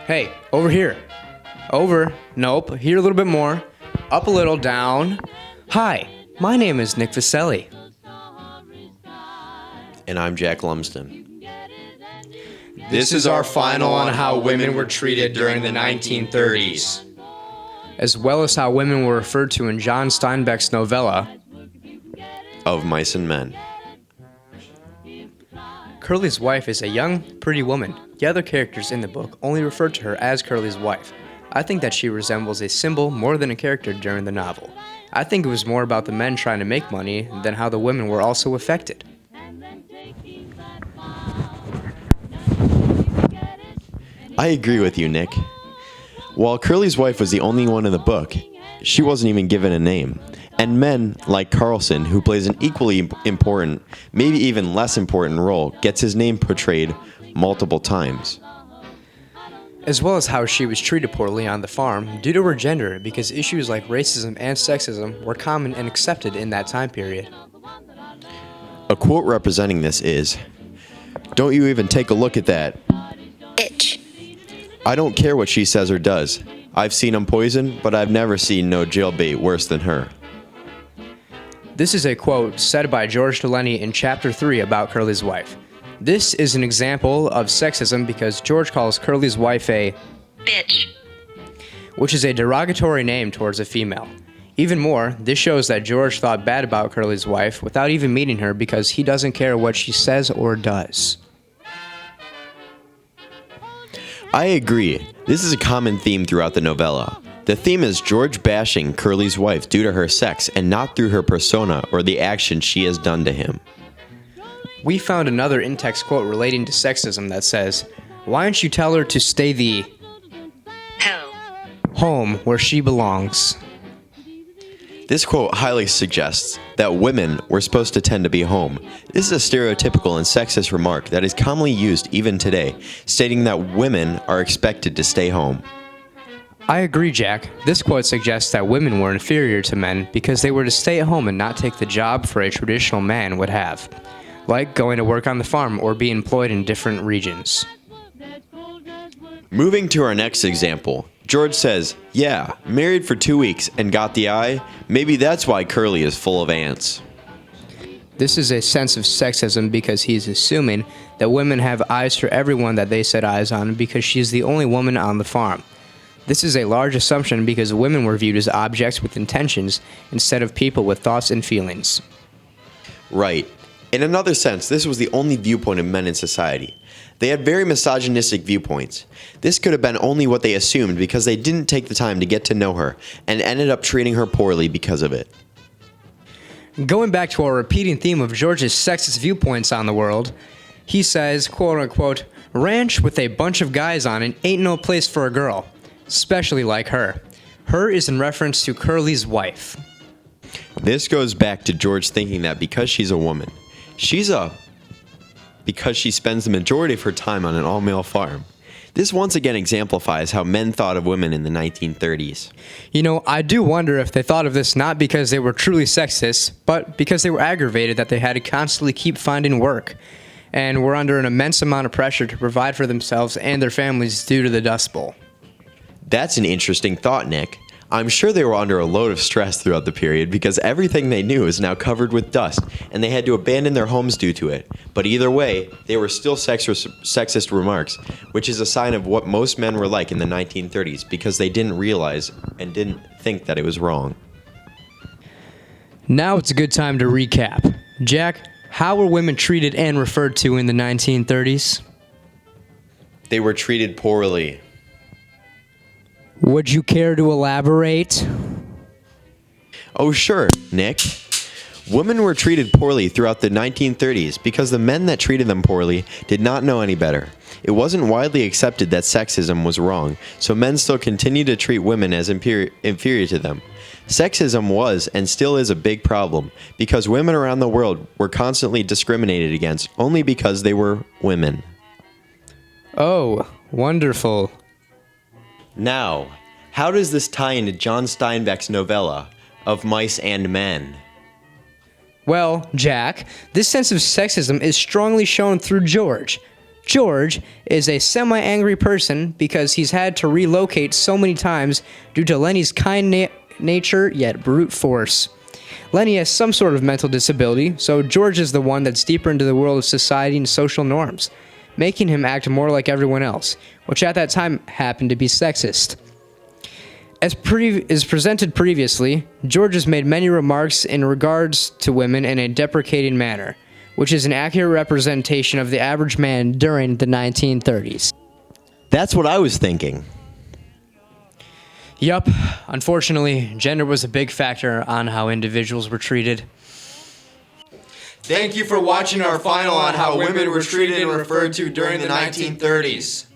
Hey, over here. Over. Nope. Here a little bit more. Up a little, down. Hi, my name is Nick Viselli. And I'm Jack Lumsden. This is our final on how women were treated during the 1930s, as well as how women were referred to in John Steinbeck's novella, Of Mice and Men. Curly's wife is a young, pretty woman. The other characters in the book only refer to her as Curly's wife. I think that she resembles a symbol more than a character during the novel. I think it was more about the men trying to make money than how the women were also affected. I agree with you, Nick. While Curly's wife was the only one in the book, she wasn't even given a name. And men, like Carlson, who plays an equally important, maybe even less important role, gets his name portrayed multiple times. As well as how she was treated poorly on the farm due to her gender, because issues like racism and sexism were common and accepted in that time period. A quote representing this is, "Don't you even take a look at that. Bitch. I don't care what she says or does. I've seen 'em poison, but I've never seen no jailbait worse than her." This is a quote said by George Delaney in Chapter 3 about Curly's wife. This is an example of sexism because George calls Curly's wife a Bitch. which is a derogatory name towards a female. Even more, this shows that George thought bad about Curly's wife without even meeting her because he doesn't care what she says or does. I agree. This is a common theme throughout the novella. The theme is George bashing Curly's wife due to her sex and not through her persona or the action she has done to him. We found another in-text quote relating to sexism that says, "Why don't you tell her to stay the Hell. home where she belongs?" This quote highly suggests that women were supposed to tend to be home. This is a stereotypical and sexist remark that is commonly used even today, stating that women are expected to stay home. I agree, Jack. This quote suggests that women were inferior to men because they were to stay at home and not take the job for a traditional man would have, like going to work on the farm or be employed in different regions. Moving to our next example, George says, "Yeah, married for 2 weeks and got the eye. Maybe that's why Curly is full of ants." This is a sense of sexism because he's assuming that women have eyes for everyone that they set eyes on because she's the only woman on the farm. This is a large assumption because women were viewed as objects with intentions instead of people with thoughts and feelings. Right. In another sense, this was the only viewpoint of men in society. They had very misogynistic viewpoints. This could have been only what they assumed because they didn't take the time to get to know her and ended up treating her poorly because of it. Going back to our repeating theme of George's sexist viewpoints on the world, he says, quote unquote, "Ranch with a bunch of guys on it ain't no place for a girl, especially like her." Her is in reference to Curly's wife. This goes back to George thinking that because she's a woman, because she spends the majority of her time on an all-male farm. This once again exemplifies how men thought of women in the 1930s. You know, I do wonder if they thought of this not because they were truly sexist, but because they were aggravated that they had to constantly keep finding work, and were under an immense amount of pressure to provide for themselves and their families due to the Dust Bowl. That's an interesting thought, Nick. I'm sure they were under a load of stress throughout the period because everything they knew is now covered with dust, and they had to abandon their homes due to it. But either way, they were still sexist remarks, which is a sign of what most men were like in the 1930s because they didn't realize and didn't think that it was wrong. Now it's a good time to recap. Jack, how were women treated and referred to in the 1930s? They were treated poorly. Would you care to elaborate? Oh sure, Nick. Women were treated poorly throughout the 1930s because the men that treated them poorly did not know any better. It wasn't widely accepted that sexism was wrong, so men still continued to treat women as inferior to them. Sexism was and still is a big problem because women around the world were constantly discriminated against only because they were women. Oh, wonderful. Now, how does this tie into John Steinbeck's novella, Of Mice and Men? Well, Jack, this sense of sexism is strongly shown through George. George is a semi-angry person because he's had to relocate so many times due to Lenny's kind nature yet brute force. Lenny has some sort of mental disability, so George is the one that's deeper into the world of society and social norms, making him act more like everyone else, which at that time happened to be sexist. As presented previously, George has made many remarks in regards to women in a deprecating manner, which is an accurate representation of the average man during the 1930s. That's what I was thinking. Yup, unfortunately, gender was a big factor on how individuals were treated. Thank you for watching our final on how women were treated and referred to during the 1930s.